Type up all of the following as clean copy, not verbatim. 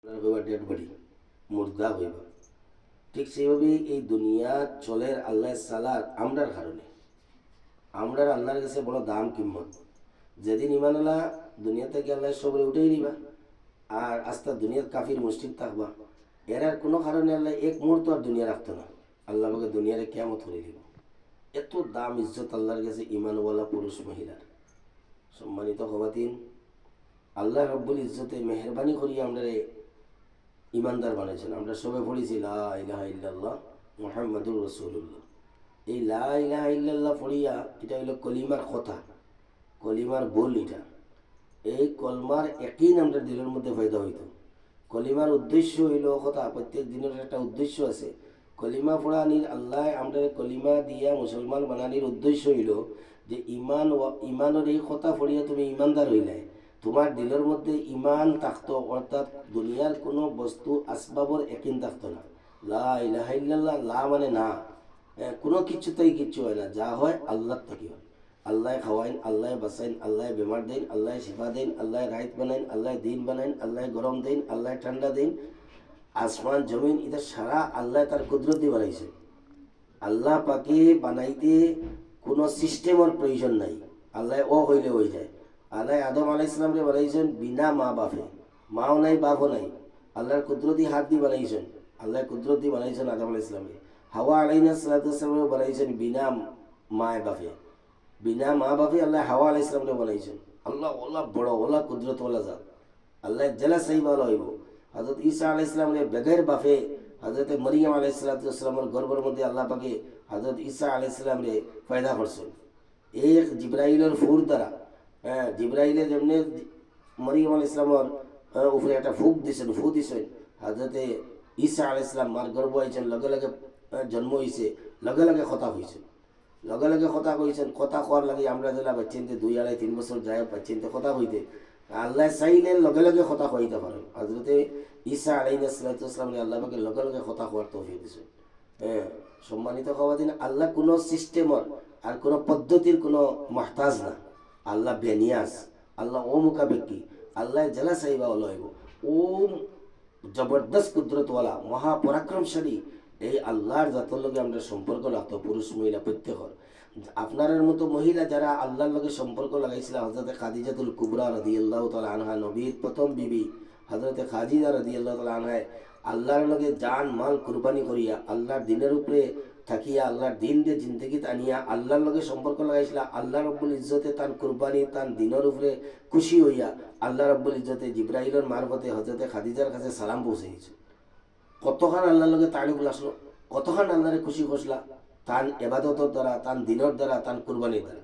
হইবা dead body, মুর্দা হইবা। ঠিক সেইভাবেই এই দুনিয়া চলের আল্লাহ সালাত আমরার কারণে। আমরার আল্লাহর কাছে বড় দাম কিম্মত। যেদিন ইমান আল্লাহ দুনিয়া থেকে আল্লাহ সবরে উঠেই নিবা, আর আস্তা দুনিয়ার কাফির মুশরিক থাকবা, এরার কোনো কারণে আল্লাহ এক মুহূর্ত আর দুনিয়া রাখতো না। আল্লাহ আমাকে দুনিয়ারে কেমত করে দিব। এত দাম ইজ্জত আল্লাহর কাছে ইমানওয়ালা পুরুষ মহিলার। সম্মানিত খবাতিন, আল্লাহ রব্বুল ইজ্জতে মেহরবানি করিয়া আমরা ইমানদার বানিয়েছেন। আমরা সবে পড়েছি লা ইলাহা ইল্লাল্লাহ মুহাম্মাদুর রাসূলুল্লাহ। এই লা ইলাহা ইল্লাল্লাহ পড়িয়া এটা হইল কলিমার কথা, কলিমার বল। এটা এই কলমার একই আমরা দিলের মধ্যে ফায়দা হইত। কলিমার উদ্দেশ্য হইল কথা, প্রত্যেক দিনের একটা উদ্দেশ্য আছে। কলিমা পড়ানির আল্লাহ আমরা কলিমা দিয়া মুসলমান বানানির উদ্দেশ্য হইল যে ইমানের এই কথা পড়িয়া তুমি ইমানদার হইলে তোমার দিলের মধ্যে ইমান থাকতো, অর্থাৎ দুনিয়ার কোনো বস্তু আসবাবর একিন থাকতো না। লা ইলাহা ইল্লাল্লাহ, লা মানে না, কোনো কিছুতেই কিচ্ছু হয় না, যা হয় আল্লাহর থেকে হয়। আল্লাহ খাওয়াইন, আল্লাহ বাঁচাইন, আল্লাহ বেমার দেন, আল্লাহ শিফা দেন, আল্লাহ রাইত বানাইন, আল্লাহ দিন বানাইন, আল্লাহ গরম দেন, আল্লাহ ঠান্ডা দেন। আসমান জমিন এটা সারা আল্লাহ তার কুদরতি বানাইছে। আল্লাহ পাকে বানাইতে কোনো সিস্টেমের প্রয়োজন নাই। আল্লাহ ও হইলে হয়ে যায়। আল্লাহ আদম আলাইহিস সালামকে বানাইছেন বিনা মা বাপে, মাও নাই বাপও নাই। আল্লাহর কুদরতি হাত দিয়ে বানাইছেন, আল্লাহ কুদরতি বানাইছেন আদম আলাইহিস সালামকে। হাওয়া আলাইহিস সালামকে বানাইছেন বিনা মায় বাপে, বিনা মা বাপে আল্লাহ হাওয়া আলাইহিস সালামকে বানাইছেন। আল্লাহ ওলা বড় ওলা কুদরতওয়ালা জাত। আল্লাহ জেলা সেই ভালো হইব। হজরত ঈসা আলাইহিস সালামকে বেগের বাপে হজরত মরিয়ম আলাইহিস সালামের গর্ভের মধ্যে আল্লাহ পাকে হজরত ঈসা আলাইহিস সালামকে পয়দা করছেন এক জিব্রাইলের ফুর দ্বারা। জিব্রাইলে যেমনি মরিয়ম আলাইহিস সালামের উপরে একটা ফুক দিছেন, ফু দিছেন, হজরতে ঈসা আলাইহিস সালাম মার গর্ভ হয়েছেন, লগে লগে জন্ম হয়েছে, লগে লগে কথা হয়েছে, লগে লগে কথা কইছেন। কথা কওয়ার লাগে আমরা যেটা বাচ্চিনতে 2-2.5-3 বছর যায় বাচ্চিনতে কথা কইতে, আল্লাহ চাইলে লগে লগে কথা কইতে পারেন। হজরতে ঈসা আলাইহিস সালাম আল্লাহ পাকে লগে লগে কথা কওয়ার তৌফিক দিয়েছেন। সম্মানিত খাওয়াদিন, আল্লাহ কোনো সিস্টেমর আর কোনো পদ্ধতির কোনো মহতাজ না। আল্লাহ বেনিয়াস, আল্লাহ ও মুখাবেক্ষী, আল্লাহ জেলা চাইবা লইব। ও জবরদস্ত কুদরতওয়ালা মহাপরাক্রমশালী এই আল্লাহর জাতর লগে আমরা সম্পর্ক রাখতো, পুরুষ মহিলা প্রত্যেকর। আপনার মতো মহিলা যারা আল্লাহর লগে সম্পর্ক লাগাইছিল, হযরতে খাদিজাতুল কুবরা রাদিয়াল্লাহু তাআলা আনহা, নবীর প্রথম বিবি হযরতে খাদিজা রাদিয়াল্লাহু তাআলা আনহা আল্লাহর লগে জান মাল কুরবানি করিয়া আল্লাহর দিনের উপরে থাকিয়া আল্লাহর দিন দিয়ে জিন্দগিতে আনিয়া আল্লাহর লগে সম্পর্ক লাগাইছিল। আল্লাহ রব্বুল ইজ্জতে তান কুরবানি তান দিনের উপরে খুশি হইয়া আল্লাহ রব্বুল ইজ্জতে জিব্রাইলের মারফতে হযরতে খাদিজার কাছে সালাম পৌঁছে দিয়েছে। কতখান আল্লাহর লগে তালুক আসলো, কতখান আল্লাহরে খুশি করছিলা তান এবাদতর দ্বারা, তান দিনের দ্বারা, তান কুরবানির দ্বারা,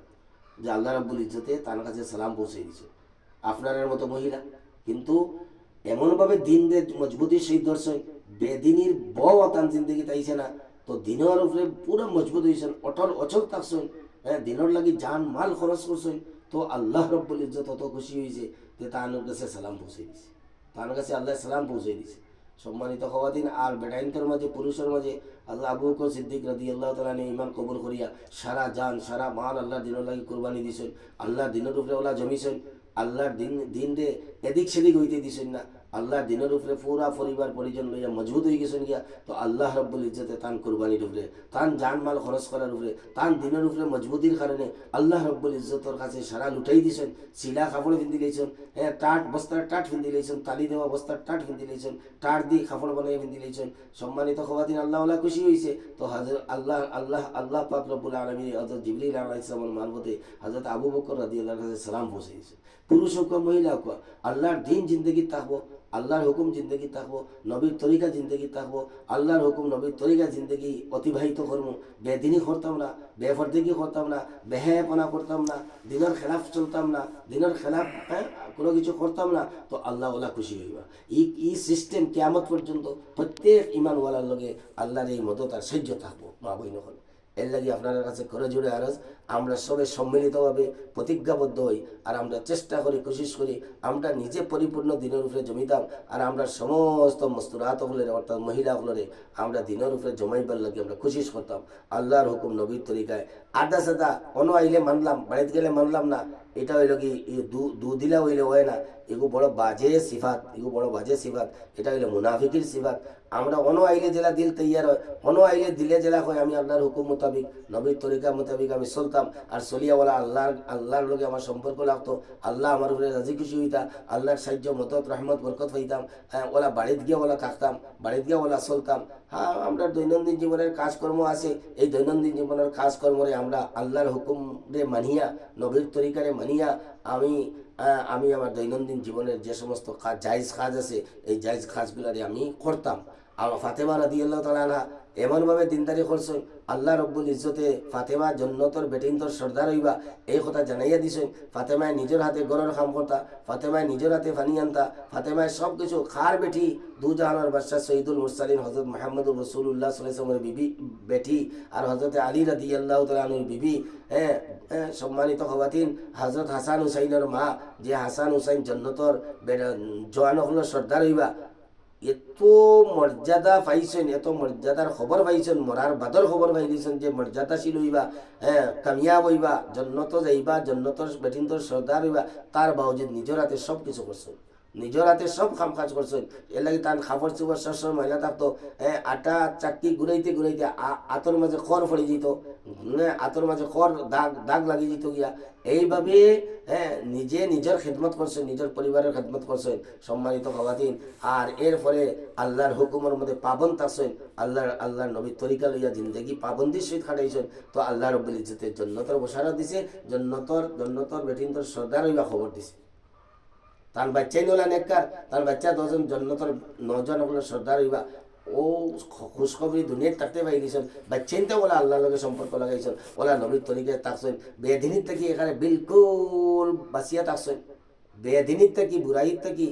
যে আল্লাহ রাব্বুল ইজ্জতে তার কাছে সালাম পৌঁছে দিয়েছে। আপনার মতো মহিলা কিন্তু এমনভাবে দিন দে মজবুতির সেই দর্শন, বেদিনীর বউ তান জিন্দগি তাইছে না, তো দিনের উপরে পুরো মজবুত হয়েছেন, অটল অচল থাকছেন। দিনের লাগি জান মাল খরচ করছেন, তো আল্লাহ রব্বুল ইজ্জত অত খুশি হয়েছে যে তার কাছে সালাম পৌঁছে দিয়েছে, তার কাছে আল্লাহ সালাম পৌঁছে দিয়েছে। সম্মানিত হওয়াদিন, আর বেটাইনদের মাঝে পুরুষের মাঝে আল্লাহ আবু বকর সিদ্দিক রাদিয়াল্লাহু তাআলা ইমান কবুল করিয়া সারা জান সারা মাল আল্লাহর দিনের লাগি কুরবানি দিছেন। আল্লাহর দিনের উপরে ওলা জমিছেন, আল্লাহর দিন রে এদিক সেদিক হইতে দিছেন না, আল্লাহর দিনের উপরে পুরা পরিবার পরিজন লইয়া মজবুত হয়ে গেছেন গিয়া। তো আল্লাহ রব্বুল ইজ্জতে তান কুরবানির উপরে, তান জান মাল খরচ করার উপরে, তান দিনের উপরে মজবুতির কারণে আল্লাহ রব্বুল ইজ্জতর কাছে সারা লুটাই দিছেন। সিলা কাপড় পিন্ধি লইছেন, টাট বস্তার টাট পিন্ধি লইছেন, তালি দেওয়া বস্তার টাট পিন্ধি লইছেন, টাট দিয়ে কাপড় বানিয়ে পিন্ধি লইছেন। সম্মানিত হওয়াদিন আল্লাহ আল্লাহ খুশি হয়েছে। তো হাজর আল্লাহ আল্লাহ আল্লাহ পাক রব্বুল আলামিন হযরত জিবরিল আলাইহিস সালামের মারফতে হযরত আবু বকর রাদিয়াল্লাহু কাছে সালাম পৌঁছে দিয়েছে। পুরুষ হোক মহিলা হোক, আল্লাহর দিন জিন্দগি থাকবো, আল্লাহর হুকুম জিন্দগি থাকবো, নবীর তরিকা জিন্দগি থাকবো, আল্লাহর হুকুম নবীর তরিকা জিন্দগি অতিবাহিত করবো। বেদিনী করতাম না, বেফরদিগি করতাম না, বেহায়াপনা করতাম না, দিনের খেলাফ চলতাম না, দিনের খেলাফ কোনো কিছু করতাম না, তো আল্লাহ ওলা খুশি হইবা। এই সিস্টেম কিয়ামত পর্যন্ত প্রত্যেক ইমানওয়ালার লগে আল্লাহর এই মদত আর সহ্য থাকবো। মা বইন হল এর লাগে আপনার কাছে করে জুড়ে আরজ আমরা সবে সম্মিলিতভাবে প্রতিজ্ঞাবদ্ধ হই, আর আমরা চেষ্টা করি, কোশিশ করি আমরা নিজে পরিপূর্ণ দিনের উপরে জমিতাম, আর আমরা সমস্ত মস্তুরাত হলের অর্থাৎ মহিলা হলরে আমরা দিনের উপরে জমাইবার লাগে আমরা কোশিশ করতাম। আল্লাহর হুকুম নবীর তরিকায় আদা সাদা অন আইলে মানলাম, বাড়িতে গেলে মানলাম না, এটা হইল কি দু দিলা হইলে হয় না, এগু বড় বাজে সিফাত, এটা হইলো মুনাফিকের সিফাত। আমরা অন আইলে জেলা দিল তৈয়ার হয়, অন আইলে দিলে জেলা হয় আমি আল্লাহর হুকুম মোতাবিক নবীর তরিকা মোতাবিক আমি চলতাম, আর চলিয়া বলা আল্লাহর লগে আমার সম্পর্ক লাগতো, আল্লাহ আমার উপরে রাজি খুশি হইতা, আল্লাহর সাহায্য মদত রহমত বরকত হইতাম, ওলা বাড়িত গিয়া ওলা থাকতাম, বাড়িত গিয়া ওলা চলতাম। হ্যাঁ, আমরা দৈনন্দিন জীবনের কাজকর্ম আছে, এই দৈনন্দিন জীবনের কাজকর্মরে আমরা আল্লাহর হুকুম রে মানিয়া নবীর তরিকারে মানিয়া আমি আমার দৈনন্দিন জীবনের যে সমস্ত কাজ জায়েজ কাজ আছে এই জায়েজ কাজগুলারে আমি করতাম। আমার ফাতেমা রাদিয়াল্লাহু তাআলা আনহা এমনভাবে দিনদারি করছেন, আল্লাহ রব্বুল ইজ্জতে ফাতেমা জন্নতর বেটিনতর সর্দার হইবা এই কথা জানাইয়া দিছেন। ফাতেমায় নিজের হাতে গরর কাম করতা, ফাতেমায় নিজের হাতে ফানি আনতা, ফাতেমায় সব কিছু খার বেটি, দু জাহানের বাদশাহ সৈয়দুল মুরসালিন হযরত মুহাম্মদুর রাসূলুল্লাহ সাল্লাল্লাহু আলাইহি ওয়াসাল্লামের বিবি বেটি, আর হযরত আলী রাদিয়াল্লাহু তাআলা আনহুর বিবি, সম্মানিত খাওয়াতিন হযরত হাসান হুসাইনের মা, যে হাসান হুসাইন জন্নতর জওয়ান হল সর্দার হইবা। এত মর্যাদা পাইছেন, এত মর্যাদার খবর পাইছেন, মরার বাদর খবর পাই দিয়েছেন যে মর্যাদাশীল হইবা, কামিয়াব হইবা, জন্নত যাইবা, জন্নতর বেটিনতর সর্দার হইবা। তার বাউজিদ নিজের হাতে সব কিছু করছেন, নিজের হাতে সব কাম কাজ করছেন। এর লাগে তার খাবার চুবার সবসময় মহিলা থাকতো, আটা চাক্কি ঘুরাইতে ঘুরাইতে আতর মাঝে খড় পড়ে যেত, আতর মাঝে খড় দাগ লাগিয়ে যেত গিয়া। এইভাবে নিজে নিজের খেদমত করছেন, নিজের পরিবারের খেদমত করছেন, সম্মানিত খাওয়াতিন। আর এরপরে আল্লাহর হুকুমের মধ্যে পাবন থাকছেন, আল্লাহর নবীর তরিকা লইয়া জিন্দগি পাবন্দির সহিত খাটাইছেন। তো আল্লাহ রব্বুল ইজ্জতের জন্নতর বসারা দিছে, জন্নতর বেটিনতর সর্দার হইবা খবর দিছে। তার বাচ্চাই নোলা নেককার, তার বাচ্চা 10 জন্নতর 9 ওগুলো সর্দার হইবা। ও খুশখবরি দুনিয়ার থাকতে পাই গেছেন, বাচ্চাইনতে ওলা আল্লাহর লগে সম্পর্ক লাগাইছেন, ওলা নবীর তরিকায় থাকছেন, বেদিনীর থেকে এখানে বিলকুল বাঁচিয়া থাকছেন, বেদিনীর থেকে বুড়াইর থেকে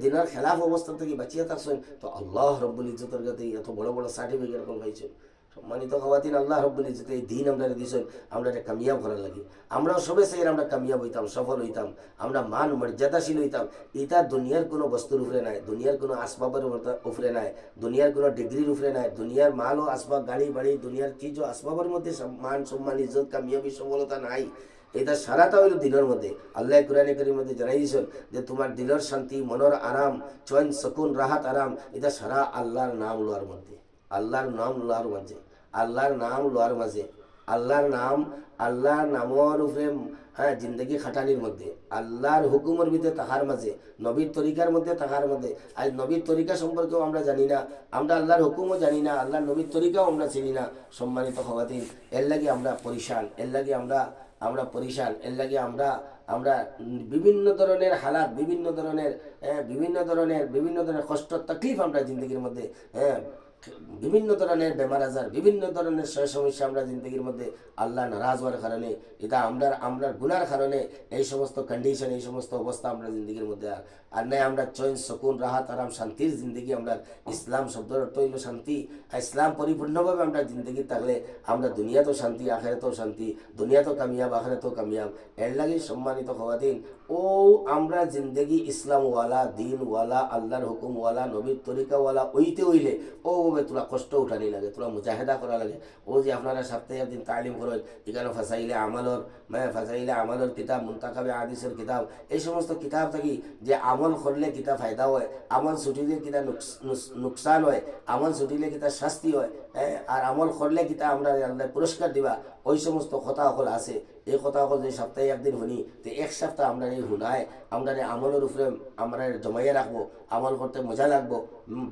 দিনের খেলাফ অবস্থা থেকে বাঁচিয়া থাকছেন। তো আল্লাহ রব্বুল ইজ্জতের কাছে এত বড় বড় সার্টিফিকেট কোন পাইছেন। সম্মানিত খাওয়াতিন, আল্লাহ রব্বুল ইজ্জতে এই দিন আমরা দিয়েছেন, আমরা এটা কামিয়াব করার লাগে। আমরাও সবে সেই আমরা কামিয়াব হইতাম, সফল হইতাম, আমরা মান মর্যাদাশীল হইতাম। এটা দুনিয়ার কোনো বস্তুর উপরে নাই, দুনিয়ার কোনো আসবাবের উপরে নাই, দুনিয়ার কোনো ডিগ্রির উপরে নাই, দুনিয়ার মাল ও আসবাব, গাড়ি বাড়ি, দুনিয়ার চিজ ও আসবাবের মধ্যে মান সম্মান ইজ্জত কামিয়াবি সফলতা নাই। এটা সারাটা হইল দিনের মধ্যে। আল্লাহ কুরআনে কারীমের মধ্যে জানাই দিয়েছেন যে তোমার দিলের শান্তি, মনের আরাম, চৈন সুকুন রাহাত আরাম, এটা সারা আল্লাহর নাম লওয়ার মধ্যে, আল্লাহর নাম লওয়ার মাঝে, আল্লাহর নাম লওয়ার মাঝে, আল্লাহর নামের উপরে জিন্দগি খাটানির মধ্যে, আল্লাহর হুকুমের ভিতরে তাহার মাঝে, নবীর তরিকার মধ্যে তাহার মধ্যে। আজ নবীর তরিকা সম্পর্কেও আমরা জানি না, আমরা আল্লাহর হুকুমও জানি না, আল্লাহর নবীর তরিকাও আমরা চিনি না। সম্মানিত খাওয়াতিন, এর লাগে আমরা পরিশান, এর লাগে আমরা পরিশান, এর লাগে আমরা বিভিন্ন ধরনের হালাত, বিভিন্ন ধরনের কষ্ট তাকলিফ আমরা জিন্দগির মধ্যে, বিভিন্ন ধরনের বেমার আজার, বিভিন্ন ধরনের সমস্যা আমরা জিন্দগির মধ্যে আল্লাহ নারাজ হওয়ার কারণে, এটা আমরা গুনার কারণে এই সমস্ত কন্ডিশন, এই সমস্ত অবস্থা আমরা জিন্দগির মধ্যে। আর নাই আমরা চৈন সুকুন রাহাত আরাম শান্তির জিন্দগি, আমরা ইসলাম শব্দের অর্থ হইল শান্তি। ইসলাম পরিপূর্ণভাবে আমরা জিন্দগি থাকলে আমরা দুনিয়াতেও শান্তি, আখিরাতেও শান্তি, দুনিয়াতেও কামিয়াব, আখিরাতেও কামিয়াব। এর লাগে সম্মানিত খাওয়াতিন, ও আমরা জিন্দগি ইসলামওয়ালা, দিনওয়ালা, আল্লাহর হুকুমওয়ালা, নবীর তরিকাওয়ালা ওইতে হইলে ও তোলা কষ্ট উঠানি লাগে, তোলা মুজাহেদা করা লাগে। ও যে আপনারা সপ্তাহে একদিন তালিম করেন, এখানে ফাসাইলে আমালর কিতাব, মুনতাখাবে হাদিসের কিতাব, এই সমস্ত কিতাব থাকি যে আমল করলে কিতা ফায়দা হয়, আমল ছুটিলে কিতা নুকসান হয়, আমল ছুটিলে কিতা শাস্তি হয়, আর আমল করলে কিতা আমরা আল্লাহ পুরস্কার দিবা, ওই সমস্ত কথা সকল আছে। এই কথা সকল যে সপ্তাহে একদিন শুনি, তো এক সপ্তাহ আমরা এই শুনায় আমরা আমলের উপরে আমরা জমাইয়া রাখবো, আমল করতে মজা লাগবো,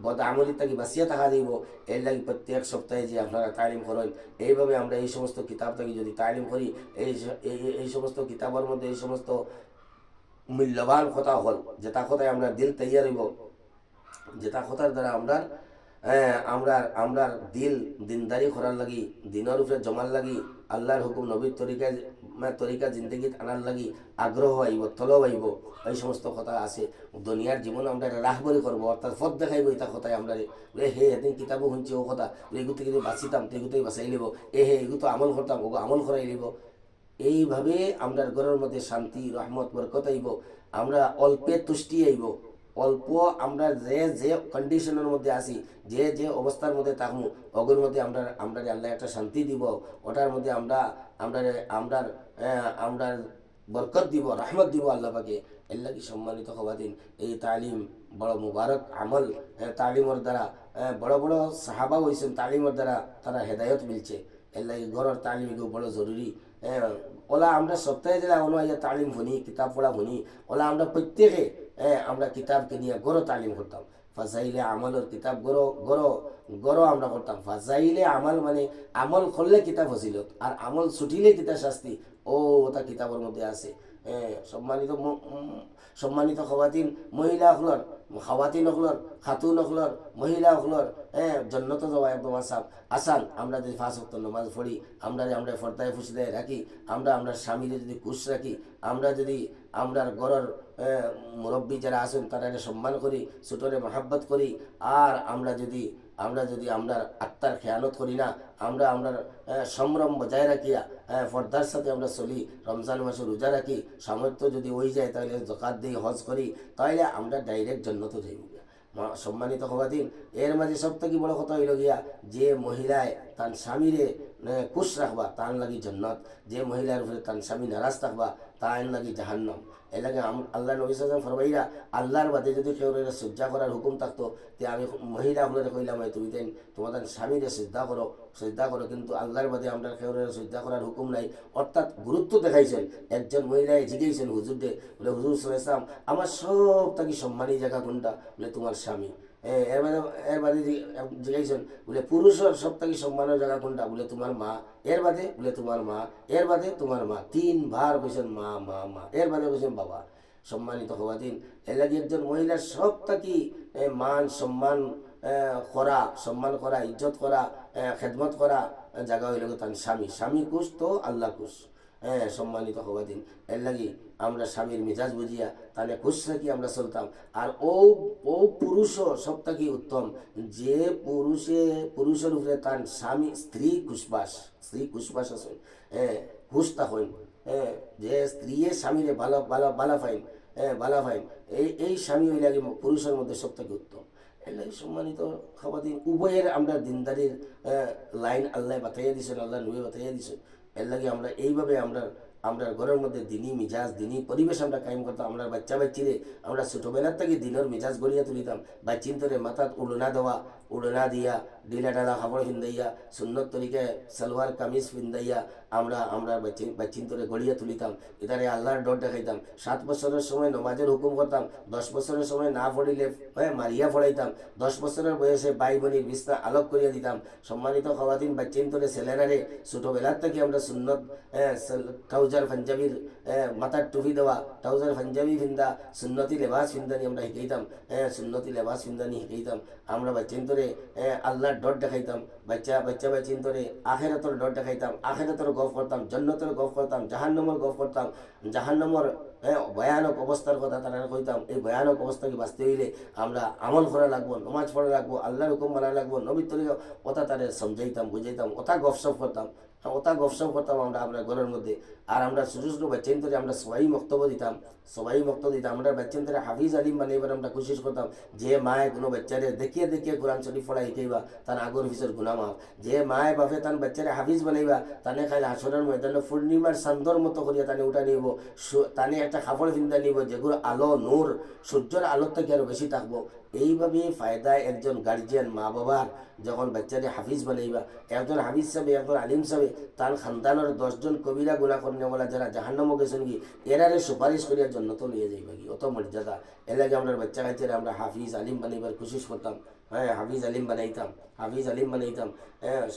বদ আমলির থাকি বাঁচিয়ে থাকা দিব। এর লাগে প্রত্যেক সপ্তাহে যে আপনারা তালিম করেন, এইভাবে আমরা এই সমস্ত কিতাব থাকি যদি তালিম করি, এই সমস্ত কিতাবের মধ্যে এই সমস্ত মূল্যবান কথা হল, যেটা কথায় আমরা দিল তৈয়ার হইব, যেটা কথার দ্বারা আমরা দিনদারি করার লাগি, দিনের উপরে জমার লাগি, আল্লাহর হুকুম নবীর তরিকা জিন্দগি আনার লাগি আগ্রহ আইব, তলব আইব, এই সমস্ত কথা আছে। দুনিয়ার জীবন আমরা রাহবরি করবো, অর্থাৎ পথ দেখাইব। এটা কথায় আমরা এদিন কিতাবও শুনছি ও কথা, এগুলো থেকে বাঁচিতাম তো এগুলোই বাঁচাই লিব, এগুলো তো আমল করতাম, ওগো আমল করাই লিব। এইভাবে আমরা ঘরের মধ্যে শান্তি, রহমত, বরকত আইব, আমরা অল্পে তুষ্টি আইব। অল্প আমরা যে কন্ডিশনের মধ্যে আসি, যে অবস্থার মধ্যে থাকবো, ওগুলোর মধ্যে আমরা আল্লাহ একটা শান্তি দিব। ওটার মধ্যে আমরা বরকত দিব, রহমত দিব আল্লাহ পাকে। এর লাগি সম্মানিত হওয়াদিন এই তালিম বড় মুবারক আমল। তালিমর দ্বারা বড় বড় সাহাবা হয়েছেন, তালিমর দ্বারা তারা হেদায়ত মিলছে। এর লাগি ঘরের তালিম বড় জরুরি। ওলা আমরা সপ্তাহে যারা অনুযায়ী তালিম শুনি, কিতাব পড়া শুনি, ওলা আমরা প্রত্যেকে আমরা কিতাব কিনিয়া গড়ো তালিম করতাম। ফাজাইলে আমলের কিতাব গড়ো গড়ো গড়ো আমরা করতাম। ফাজাইলে আমল মানে আমল করলে কিতাব ফজিলত, আর আমল ছুটিলে কিতাব শাস্তি। ও ওটা কিতাবের মধ্যে আছে। সম্মানিত সম্মানিত খাওয়াতিন মহিলা হলর, খাওয়াতিন হলর, খাতুন হলর, মহিলা হলর জন্নত যাওয়া একদম আসান। আমরা যদি 5 ওয়াক্ত নামাজ পড়ি, আমরা ফর্দায় ফুসিদায় রাখি, আমরা স্বামীরে যদি খুশ রাখি, আমরা যদি আমরা ঘরের মুরব্বী যারা আছেন তারা সম্মান করি, ছোটরে মহাব্বত করি, আর আমরা যদি আমরা আত্মার খেয়ানত করি না, আমরা সম্ভ্রম বজায় রাখিয়া পর্দার সাথে আমরা চলি, রমজান মাসে রোজা রাখি, সামর্থ্য যদি হয়ে যায় তাহলে জকাত দিয়ে হজ করি, তাহলে আমরা ডাইরেক্ট জান্নাতে যাইব। সম্মানিত হওয়াদিন এর মাঝে সব থেকে বড় কথা হইল গিয়া, যে মহিলায় তার স্বামীরে খুশ রাখবা তার লাগি জান্নাত, যে মহিলার উপরে তার স্বামী নারাজ থাকবা তার লাগি জাহান্নাম। এর লাগে আল্লাহ নবী সাল্লাল্লাহু আলাইহি ফরমাইরা, আল্লাহর বাদে যদি কেউ সজ্জা করার হুকুম থাকতো তে আমি মহিলা হলে কইলাম তুমি দেন তোমাদের স্বামীরে শ্রদ্ধা করো, কিন্তু আল্লাহর বাদে আমরা কেউ শ্রদ্ধা করার হুকুম নাই। অর্থাৎ গুরুত্ব দেখাইছেন। একজন মহিলায় জিজ্ঞেসেন হুজুরকে, বলে হুজুর সাল্লাল্লাহু আলাইহি ওয়াসাল্লাম আমার সব থেকে সম্মানী জায়গা কোনটা? বলে তোমার স্বামী। এর বাদে জিজ্ঞাসন, বলে পুরুষের সব থেকে সম্মানের জায়গা কোনটা? বলে তোমার মা। এর বাদে? বলে তোমার মা। এর বাদে? তোমার মা। 3 বার বলছেন মা মা মা। এর বাদে বলছেন বাবা। সম্মানিত হওয়াদিন এর লাগে একজন মহিলার সব থেকে মান সম্মান সম্মান করা, ইজ্জত করা, খেদমত করা জায়গা হইল তার স্বামী। স্বামী খুশ তো আল্লাহ খুশ। সম্মানিত হওয়াদিন এর লাগি আমরা স্বামীর মেজাজ বুঝিয়া তাহলে খুশ রাখি আমরা চলতাম। আর ও পুরুষও সব থেকে উত্তম, যে পুরুষের উপরে তার স্ত্রী খুশবাস আছেন, খুশ তখন যে স্ত্রী স্বামীরে ভালো ভালো ভালো ফাইন, ভালো ফাইন, এই স্বামী ওই লাগে পুরুষের মধ্যে সব থেকে উত্তম। এর লাগে সম্মানিত খাবাদিন উভয়ের আমরা দিনদারির লাইন আল্লাহ বাতাইয়া দিছেন, আল্লাহ নবী বাতাইয়া দিছেন। এর লাগে আমরা এইভাবে আমরা ঘরের মধ্যে দিনই মিজাজ, দিনই পরিবেশ আমরা কায়েম করতাম। আমরা বাচ্চিরে আমরা ছোটোবেলার থেকে দিনের মিজাজ গড়িয়া তুলিতাম। বাচ্চিন তোরে মাথাত উড়না দিয়া ডিলা ডালা খাবার ফিন্দাইয়া সুন্নত তরিকায় সালোয়ার কামিজ ফিন্দাইয়া আমরা বাচ্চিন তোরে গড়িয়া তুলিতাম। এটারে আল্লাহর ডর দেখাইতাম। 7 বছরের সময় নমাজের হুকুম করতাম, 10 বছরের সময় না পড়িলে মারিয়া পড়াইতাম, 10 বছরের বয়সে ভাই বোনির বিছনা আলোক করিয়া দিতাম। সম্মানিত খাওয়াতিন বাচ্চিন তোরে ছেলেরারে ছোটোবেলার থেকে আমরা সুন্নত ট্রাউজার পাঞ্জাবির মাথার টুপি দেওয়া, ট্রাউজার পাঞ্জাবি ফিন্দা, সুন্নতি লেবাস ফিন্দানি আমরা শিখাইতাম। সুন্নতি লেবাস ফিন্দানি শিখাইতাম। আমরা বাচ্চিন্তরে আল্লাহর ডর দেখাইতাম। বাচ্চিন্তরে আখেরাতর ডর দেখাইতাম। আখেরাতর গফ করতাম, জন্নতর গফ করতাম, জাহান্নামের গফ করতাম। জাহান্নামের ভয়ানক অবস্থার কথা তারা কইতাম। এই ভয়ানক অবস্থাকে বাঁচতে হইলে আমরা আমল করা লাগবো, নমাজ পড়া লাগবো, আল্লাহর হুকুম মানা লাগবো, নবীর তরিকা ওটা তাদের সমঝাইতাম, বুঝাইতাম, ওটা গপসপ করতাম আমরা ঘরের মধ্যে। আর আমরা ছোটো ছোটো বাচ্চান্তরে আমরা সবাই বক্তব্য দিতাম। আমরা বাচ্চান্তরে হাফিজ আলিম বানাইবার আমরা কোশিশ করতাম। যে মায়ে কোনো বাচ্চারে দেখিয়ে কোরআন শরীফ পড়া শিখাইবা তার আগর পিছর গুনাহ মাফ। যে মায়ে বাপে তার বাচ্চারে হাফিজ বানাইবা তানে খাইলে হাসরের ময়দানে পূর্ণিমার চান্দর মতো করিয়া তানে উঠা নিব, তানে একটা কাপড় ফিন্দা নিব যেগুলো আলো নূর সূর্যের আলোর থেকে আরও বেশি থাকবো। এইভাবে ফায়দা একজন গার্জিয়ান মা বাবার যখন বাচ্চারে হাফিজ বানাইবা, একজন হাফিজ সাহেব, একজন আলিম সাহেব তার খানদানের 10 জন কবিরা গুনাহ করনেওয়ালা যারা জাহান্নামে গেছেন কি এরারে সুপারিশ করিয়ার জন্য তো লিয়ে যাইবা কি, অত মর্যাদা। এর লাগে আমরা বাচ্চা কাচ্চারা আমরা হাফিজ আলিম বানাইবার কোশিশ করতাম। হাফিজ আলিম বানাইতাম।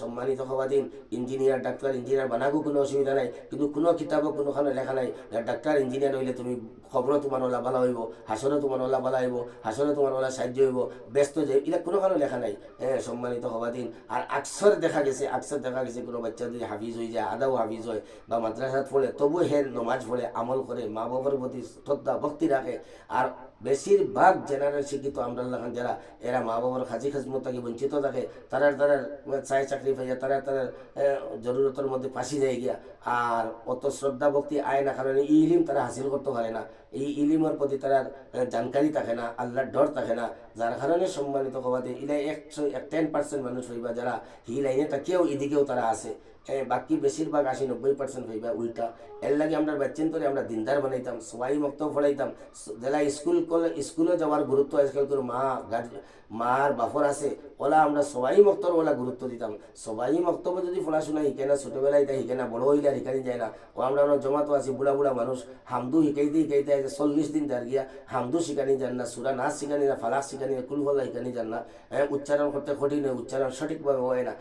সম্মানিত হওয়াদিন ইঞ্জিনিয়ার ডাক্তার ইঞ্জিনিয়ার বানাবো কোনো অসুবিধা নাই, কিন্তু কোনো কিতাবও কোনোখানে লেখা নাই ডাক্তার ইঞ্জিনিয়ার হইলে তুমি খবরও তোমার ওলা ভালো হইব, হাসরও তোমার ওলা ভালো হইব, হাসরও তোমার ওলা সাহায্য হইব, ব্যস্ত যাই, এটা কোনোখানে লেখা নাই। সম্মানিত হওয়াদিন আর আকসর দেখা গেছে কোনো বাচ্চা যদি হাফিজ হয়ে যায়, আদাও হাফিজ হয় বা মাদ্রাসাত পড়ে, তবু হে নমাজ পড়ে, আমল করে, মা বাবার প্রতি শ্রদ্ধা ভক্তি রাখে। আর বেশিরভাগ জেনারেল শিক্ষিত আমরা যারা এরা মা বাবার খাজি খাজমত থেকে বঞ্চিত থাকে, তারা চায় চাকরি পাইয়া তারা জরুরতের মধ্যে ফাঁসি যায় গিয়া। আর অত শ্রদ্ধা ভক্তি আয় না, কারণে এই ইলিম তারা হাসিল করতে পারে না, এই ইলিমের প্রতি তারা জানকারি থাকে না, আল্লাহর ডর থাকে না। যার কারণে সম্মানিত হওয়াতে ইলাই 10% মানুষ হইবা যারা হি লাইনে তাকেও এদিকেও তারা আছে, বাকি বেশিরভাগ 80-90% হইবা উল্টা। এর লাগে আমরা বাচ্চেন তোরে আমরা দিনদার বানাইতাম, সবাই মক্তব পড়াইতাম, যারা স্কুলে যাওয়ার গুরুত্ব আজকাল করে মার বাপর আছে ওলা আমরা সবাই মক্তর ওলা গুরুত্ব দিতাম। সবাই মক্তব্য যদি পড়াশোনা শিখে না, ছোটবেলায় তাই শিখে না, বড় হইলে শিখানি যায় না। ও আমরা জমাতো আছি বুড়া বুড়া মানুষ, হামদু শিখাইতে শিখাইতে 40 দিন যার গিয়া হামদু শিখানি যান না, সুরা নাচ শিখানি না, ফালাক শিখানি না, কুলফলা শিখানি যান না, উচ্চারণ করতে কঠিন হয়, উচ্চারণ সঠিকভাবে হয় না,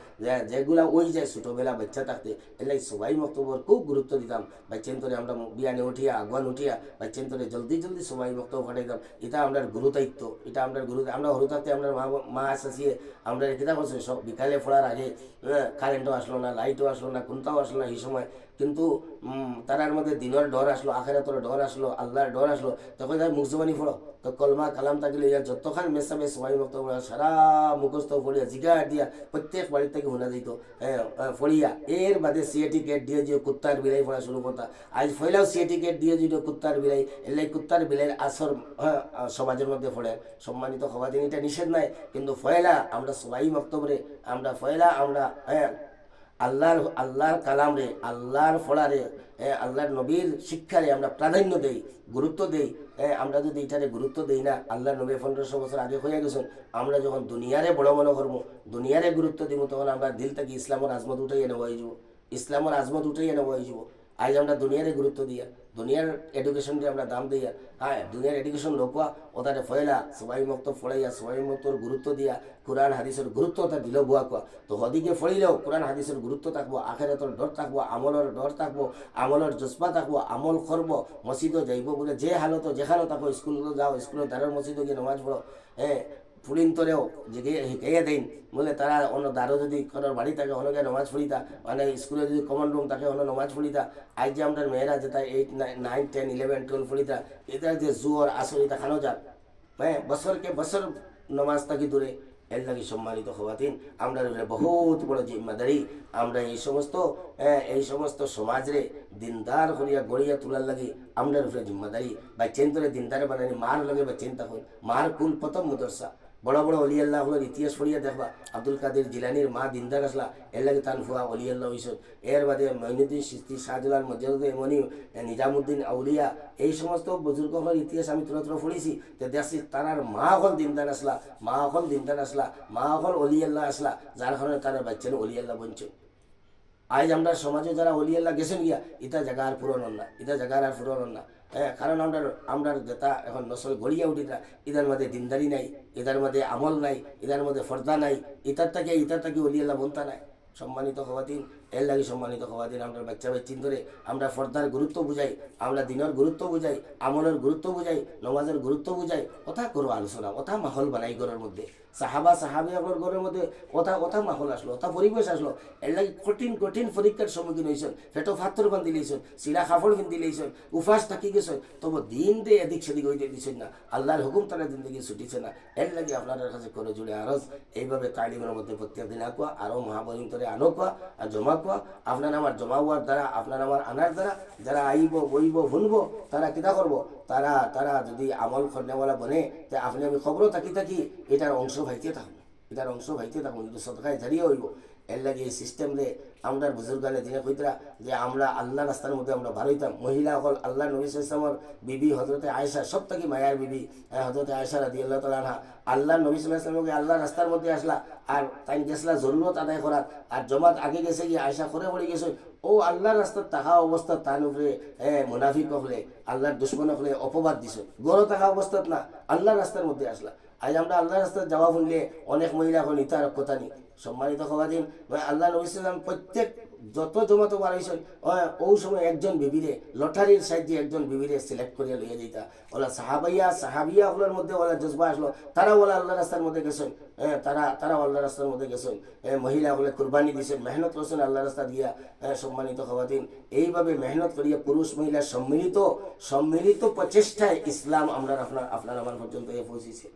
যেগুলা ওই যায় ছোটবেলা বাচ্চা থাকতে। এলাই সবাই মক্তব্যর খুব গুরুত্ব দিতাম। বাচ্চেন তোরে আমরা বিয়ানে উঠিয়া আগুয়ান উঠিয়া বাচ্চেন তোরে জলদি জলদি সবাই মক্তব্য ফাটাইতাম। এটা আমরা গুরু দায়িত্ব, এটা আমরা গুরু। আমরা হরু থাকতে আমরা মা আসিয়ে আমরা কিতা করছি সব বিকালে পড়ার আগে কারেন্টও আসলো না, লাইটও আসলো না, কোনটাও আসলো না এই সময়, কিন্তু তারার মধ্যে দিনের ডর আসলো, আখেরাতের ডর আসলো, আল্লাহর ডর আসলো, তখন তাই মুখ জবানি পড়ো তো কলমা কালাম থাকলে যতক্ষণ মেসাবে সবাই মক্ত সারা মুখস্থ পড়িয়া জিগা দিয়া প্রত্যেক বাড়ির থেকে শোনা যেত পড়িয়া। এর বাদে সিএটি গেট দিয়ে যে কুত্তার বিলাই পড়া শুরু করতা। আজ ফয়লাও সিএটি গেট দিয়ে যে কুত্তার বিলাই, এলাই কুত্তার বিলাইয়ের আসর সমাজের মধ্যে পড়ে। সম্মানিত হওয়া দিন এটা নিষেধ নাই, কিন্তু ফয়লা আমরা সবাই মক্তবরে আমরা ফয়লা আমরা আল্লাহর কালাম রে, আল্লাহর ফড়ারে, আল্লাহর নবীর শিক্ষারে আমরা প্রাধান্য দেই, গুরুত্ব দেই। আমরা যদি এটারে গুরুত্ব দেই না, আল্লাহর নবী 1500 বছর আগে হয়ে গেছেন, আমরা যখন দুনিয়ারে বড় মনে করবো, দুনিয়ারে গুরুত্ব দিব, তখন আমরা দিল থেকে ইসলামের আজমত উঠাই এনে হয়ে যাব, ইসলামের আজমত উঠাই এনে হয়ে যাব। আজ আমরা দুনিয়ারে গুরুত্ব দিয়া, দুনিয়ার এডুকেশনকে আমরা দাম দিয়া, দুনিয়ার এডুকেশন লোকা ওটারে ফয়লা সবাই মক্ত ফড়াইয়া সবাই মক্তর গুরুত্ব দিয়া কোরআন হাদিসের গুরুত্ব ওটা দিল বুয়া কোয়া। তো হদিকে ফড়িলেও কোরআন হাদিসের গুরুত্ব থাকবো, আখেরাতের ডর থাকবো, আমলের ডর থাকবো, আমলের জজ্বা থাকবো, আমল করব, মসজিদও যাইব বলে যে হালত যেখানে থাকো, স্কুলে যাও, স্কুলের দ্বারের মসজিদও গিয়ে নামাজ পড়ো, ফুলিন তোরেও যে শিখাইয়া দেন বলে তারা অন্য দ্বারও যদি কোনো বাড়ি থাকে অনেকে নামাজ পড়িতা, মানে স্কুলে যদি কমন রুম থাকে অন্য নামাজ পড়িতা। আজ যে আমরা মেয়েরা যেটা 8, 9, 10, 11, 12 পড়িতা, এটা যে জোর আসর এটা খানো যাক, বছরকে বছর নামাজ থাকি দূরে। এর লাগে সম্মানিত হওয়াতিন আমরা বহুত বড় জিম্মাদারি, আমরা এই সমস্ত সমাজরে দিনদার করিয়া গড়িয়া তোলার লাগে আমরা উপরে জিম্মাদারি। বা চেন্তরে দিনদার বানানি মার লগে বা চিন্তা করি, মার কুল প্রথম মুদরসা। বড় বড় অলি আল্লাহর ইতিহাস পড়িয়া দেখবা, আব্দুল কাদের জিলানির মা দিনদার আসলা, এর লাগে তান ফুয়া অলি আল্লাহ হইসন। এর বাদে মঈনুদ্দিন চিশতি, শাহজলাল মজ্জাদুল এমনি, নিজামুদ্দিন আউলিয়া, এই সমস্ত বুজুর্গের ইতিহাস আমি তুলে তুলে পড়েছি। তো দেখছি তারার মা হল দিনদার আসলা, মা হল দিনদার আসলা, মা হল অলি আল্লাহ আসলা, যার কারণে তারা বাচ্চা অলি আল্লাহ বঞ্চন। আজ আমরা সমাজে যারা অলি আল্লাহ গেছেন গিয়া, এটা জায়গা আর পুরনো না, এটা জায়গার আর পুরনো না। কারণ আমরা যেটা এখন নসল গড়িয়া উঠিতা, এদের মধ্যে দিনদারি নাই, এদের মধ্যে আমল নাই, এদের মধ্যে ফর্দা নাই, ইতার থেকে অলি আল্লাহ বনতা নাই। সম্মানিত হওয়াদিন এর লাগে সম্মানিত হওয়াদিন আমরা বাচ্চা বাচ্চিন ধরে আমরা ফর্দার গুরুত্ব বুঝাই, আমরা দিনের গুরুত্ব বুঝাই, আমলের গুরুত্ব বুঝাই, নমাজের গুরুত্ব বুঝাই, কথা করো আলোচনা, কথা মাহল বানাই ঘরের মধ্যে। সাহাবিয়ার ঘরের মধ্যে কথা মাহল আসলো, কথা পরিবেশ আসলো। এর লাগে কঠিন পরীক্ষার সম্মুখীন হয়েছেন, পেটো ফাত্তর বান্ধি লইছেন, সিরা কাপড় কিনতে লইছেন, উপাস থাকি গেছেন, তবু দিন দিয়ে এদিক সেদিক হইতে দিচ্ছেন না, আল্লাহর হুকুম তারা জিন্দগি ছুটিছে না। এর লাগে আপনাদের কাছে করে জুড়ে আরজ এইভাবে তালিমের মধ্যে প্রত্যেক দিন আঁকুয়া, আরও মহাবরিন তরে আনো কোয়া আর জমা কোয়া। আপনার আমার জমা হওয়ার দ্বারা, আপনার আমার আনার দ্বারা যারা আইব বইব শুনবো, তারা কিতা করবো, তারা যদি আমল খন্ডেওয়ালা বনে, তা আপনি আমি খবরও থাকি এটার অংশ ভাইতে থাকুন, কিন্তু সদকায় জারিয়ে হইব। এর লাগে এই সিস্টেমে আমরা বুজুর্গানে দিনে কইতরা যে আমরা আল্লাহ রাস্তার মধ্যে আমরা বারইতাম। মহিলা হল আল্লাহ নবী সাল্লাল্লাহু আলাইহি ওয়াসাল্লামের বিবি হযরতে আয়েশা, সব থেকে মায়ার বিবি হযরতে আয়েশা রাদিয়াল্লাহু তাআলা আনহা, আল্লাহ নবী সাল্লাল্লাহু আলাইহি ওয়াসাল্লামকে আল্লাহ রাস্তার মধ্যে আসলা, আর তাই গেছলা জরুরত আদায় করার, আর জমাত আগে গেছে গিয়ে আয়েশা করে পড়ে গেছে। ও আল্লাহর রাস্তার থাকা অবস্থা তার উপরে মুনাফিক হলে, আল্লাহর দুশ্মন হলে অপবাদ দিছে, গড় থাকা অবস্থাত না, আল্লাহর রাস্তার মধ্যে আসলা। আজ আমরা আল্লাহ রাস্তার যাওয়া শুনলে অনেক মহিলা এখন ইতার কথা নেই। সম্মানিত হওয়াদিন আল্লাহ নবী সাল্লাম প্রত্যেক যত জমাত বাড়াইছেন, ওই সময় একজন বিবিরে লটারির সাহায্যে একজন বিবিরে সিলেক্ট করিয়া লইয়া যেতা। ওলা সাহাবিয়া ওগুলোর মধ্যে ওলা জজবা আসলো, তারা ওলা আল্লাহ রাস্তার মধ্যে গেছেন, তারা আল্লাহ রাস্তার মধ্যে গেছেন, মহিলা বলে কুরবানি দিয়েছেন, মেহনত করছেন আল্লাহ রাস্তা দিয়া। সম্মানিত হওয়াদিন এইভাবে মেহনত করিয়া পুরুষ মহিলা সম্মিলিত প্রচেষ্টায় ইসলাম আপনার আমার পর্যন্ত পৌঁছেছে,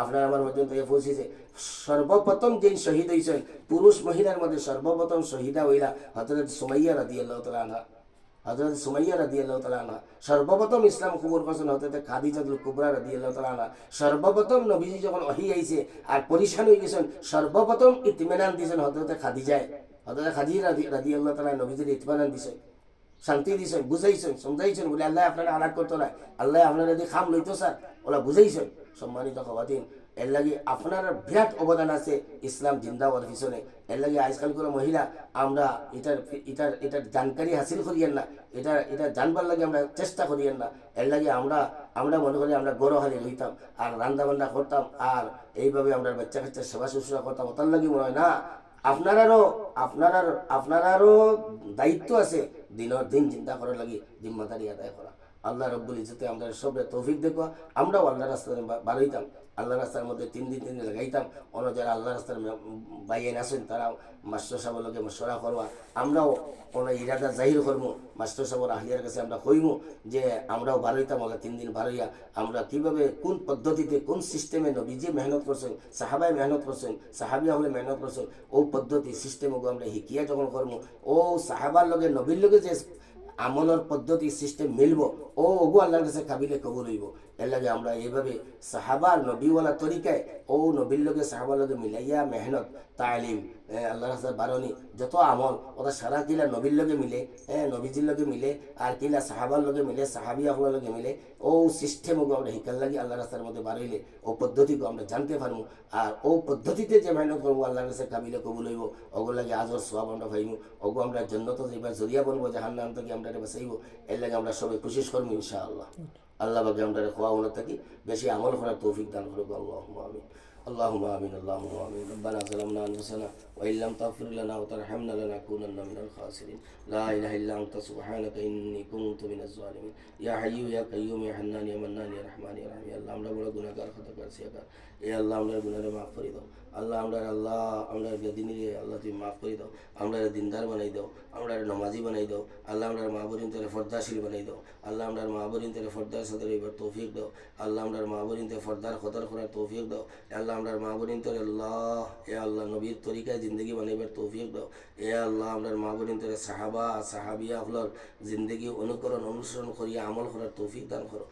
আপনার আমার পর্যন্ত পৌঁছেছে। সর্বপ্রথম যে শহীদ হয়েছেন পুরুষ মহিলার মধ্যে, সর্বপ্রথম শহীদা হইলা হযরত সুমাইয়া রাদিয়াল্লাহু তাআলা আনহা। হযরত সুমাইয়া রাদিয়াল্লাহু তাআলা আনহা সর্বপ্রথম ইসলাম কবুল করছেন হযরত খাদিজাতুল কুবরা রাদিয়াল্লাহু তাআলা আনহা। সর্বপ্রথম নবীজি যখন ওহী আইছে আর পরিশান হয়ে গেছেন, সর্বপ্রথম ইতমিনান দিয়েছেন হযরত খাদিজায়। হযরত খাদিজা রাদিয়াল্লাহু তাআলা নবীজির ইতমিনান দিয়েছেন, শান্তি দিয়েছেন, বুঝাইছেন, সমঝাইছেন, বলে আল্লাহ আপনারা আলাদ করতো না, আল্লাহ আপনারা যদি খাম লইতো স্যার ওরা বুঝাইছেন। সম্মানিত খাওয়াতিন, এর লাগে আপনার বিরাট অবদান আছে ইসলাম জিন্দাবাদ পিছনে। এর লাগে আজকাল কোনো মহিলা আমরা এটার জানকারি হাসিল করিয়েন না, এটা জানবার লাগে আমরা চেষ্টা করিয়েন না। এর লাগে আমরা মনে করি আমরা গৌরবহালি হইতাম আর রান্না বান্না করতাম আর এইভাবে আমরা বাচ্চা কাচ্চার সেবা শুশ্রূষা করতাম, ওটার লাগে মনে হয় না। আপনারারও দায়িত্ব আছে দিনের দিন চিন্তা করার লাগে, জিম্মাদারি আদায় করা। আল্লাহ রব্বুল ইজ্জতে আমরা সবরে তৌফিক দেখো, আমরাও আল্লাহ রাস্তায় বাড়াইতাম, আল্লাহ রাস্তার মধ্যে 3 দিন লাগাইতাম। অন্য যারা আল্লাহ রাস্তার বাইয়েন আসেন তারাও মাস্টার সাহেবের লগে মশওয়ারা করবা, আমরাও কোনো ইরাদা জাহির করবো মাস্টার সাহেবের আহলিয়ার কাছে আমরা কইমু যে আমরাও বাড়াইতাম। আল্লাহ 3 দিন বাড়াইয়া আমরা কীভাবে কোন পদ্ধতিতে কোন সিস্টেমে নবীজি মেহনত করছেন, সাহাবাই মেহনত করছেন, সাহাবিয়া হলে মেহনত করছেন, ও পদ্ধতি সিস্টেমকে আমরা শিকিয়া যখন করবো, ও সাহাবার লগে নবীর লগে যে আমলের পদ্ধতি সিস্টেম মিলব, ও ওগু আল্লাহর কাছে কাবিলে কবুল হইব। এর লাগে আমরা এইভাবে সাহাবার নবীওয়ালা তরিকায় ও নবীর লগে সাহাবার লগে মিলাইয়া মেহনত তালিম আল্লাহর কাছে বারণি যত আমল ওটা সারা কিলা নবীর লগে মিলে, নবীজির লগে মিলে, আর কিলা সাহাবার লগে মিলে, সাহাবিয়াগুলোর লগে মিলে, ও সিস্টেমকে আমরা শিকার লাগে আল্লাহর রাস্তার মধ্যে বাড়াইলে ও পদ্ধতিকে আমরা জানতে পারবো। আর ও পদ্ধতিতে যে মেহনত করবো আল্লাহর কাছে কাবিলে কবুল হইব, ওগুলো লাগে আজর সোয়াব আমরা পাইব, ওগো আমরা জন্নত এবার জরিয়া বনবো, জাহান্নাম থেকে আমরা বাঁচাইব। এর লাগে আমরা সবাই কোশিশ করবো ইনশাআল্লাহ। আল্লাহ বাকি আমরা খোয়া উন্নত থাকি, বেশি আমল করার তৌফিক দান করবো। আল্লাহুম্মা আমিন, اللهم آمين، اللهم آمين. ربنا ظلمنا أنفسنا وإن لم تغفر لنا وترحمنا لنكونن من الخاسرين. لا إله إلا أنت سبحانك إني كنت من الظالمين. يا حي يا قيوم يا حنان يا منان يا رحمن يا رحيم. আল্লাহ আমরা বড় গুনাহগার, খাতাকার, সিয়াকার। আল্লাহ আমরা গুনাহকে মাফ করে দাও। আল্লাহ আমরা বেদিনী আল্লাহ তুমি মাফ করে দাও। আমরা দিনদার বানাই দাও, আমরা নমাজি বানাই দাও। আল্লাহ আমরা মা বোরিন তোরে ফর্দাশীল বানাই দাও। আল্লাহ আমরা মা বোরিন তোরে ফর্দার সাথে এবার তৌফিক দাও। আল্লাহ আমরা মা বোরিন তোরে ফর্দার খতর করার তৌফিক দাও। আল্লাহ আমরা মা বোরিন তোরে আল্লাহ আল্লাহ নবীর তরিকায় জিন্দগি বানাইবার তৌফিক দাও। আল্লাহ আমরা মা বোরিন তোরে সাহাবিয়া হলর জিন্দগি অনুসরণ করিয়া আমল করার তৌফিক দান করো।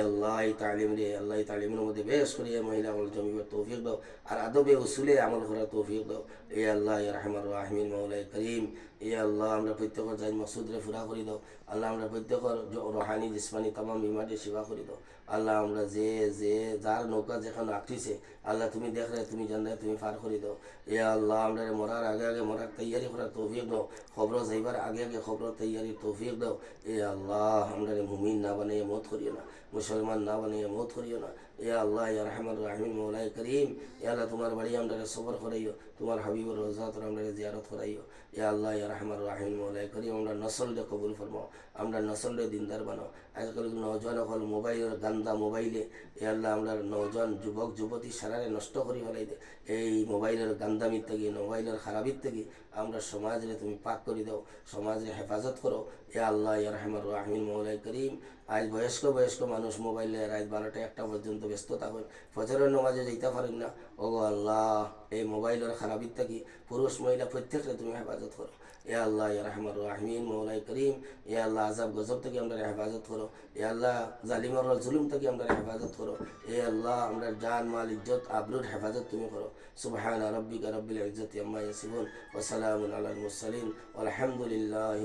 আল্লাহ এই তালিম রে আল্লাহ এই তালিমের মধ্যে বেশ করিয়া মহিলা আমল জমিবার তৌফিক দাও, আর আদবে উসুলে আমল করার তৌফিক দাও। আল্লাহ রহমান রাহিমিন মৌলাই করিম। আল্লাহ আমরা প্রত্যেকের জান মকসুদরে ফুরা করে দাও। আল্লাহ আমরা প্রত্যেকের রোহানি জিসমানি তামাম বিমারে সেবা করে দাও। আল্লাহ আমরা যে যার নৌকা যেখানে আঁকটিছে আল্লাহ তুমি দেখলে তুমি জানলে তুমি পার করে দাও। আল্লাহ আমরা মরার আগে মরার তৈয়ারি করার তৌফিক দাও। খবর যাইবার আগে খবর তৈয়ারির তৌফিক দাও। আল্লাহ আমরা মুমিন না বানিয়ে মত করিও না, মুসলমান না বানিয়ে মত করিও না। আল্লাহ রহমান রাহিম মৌলাই করিম। আল্লাহ তোমার বাড়ি আমরা সফর করাইও, তোমার হাবিবুর রোজাত আমরা জিয়ারত করাইও। আল্লাহ রহমান রাহিম মৌলাই করিম। আমরা নসলরে কবুল ফরমাও, আমরা নসলরে দিনদার বানাও। আজকাল নৌজওয়ান হল মোবাইলের গান্দা মোবাইলে আল্লাহ আমরা নৌজওয়ান যুবক যুবতী সারারে নষ্ট করি ফেলাই দে। এই মোবাইলের গান্দামির থেকে মোবাইলের খারাপির থেকে আমরা সমাজরে তুমি পাক করে দাও, সমাজরে হেফাজত করো। আল্লাহ রহমান রাহিম মৌলাই করিম। আজ বয়স্ক মানুষ মোবাইলে রাত 12টা 1টা পর্যন্ত ব্যস্ত থাকেন, ফজরের নামাজে যেতে পারেন না। ওগো আল্লাহ এই মোবাইলের খারাপির থেকে পুরুষ মহিলা প্রত্যেককে তুমি হেফাজত করো। আল্লাহ রহমান রাহিম মৌলাই করিম। আল্লাহ আজাব গজব থেকে আমরা হেফাজত করো। আল্লাহ জালিমর জুলুম থেকে আমরা হেফাজত করো। আল্লাহ আমরা জান মাল ইজ্জত আবরুর হেফাজত তুমি করো। সুবহান রাব্বিকা রাব্বিল ইজ্জতি আম্মা ইয়াসিফুন ওয়া সালামুন আলাল মুরসালিন ওয়ালহামদুলিল্লাহ।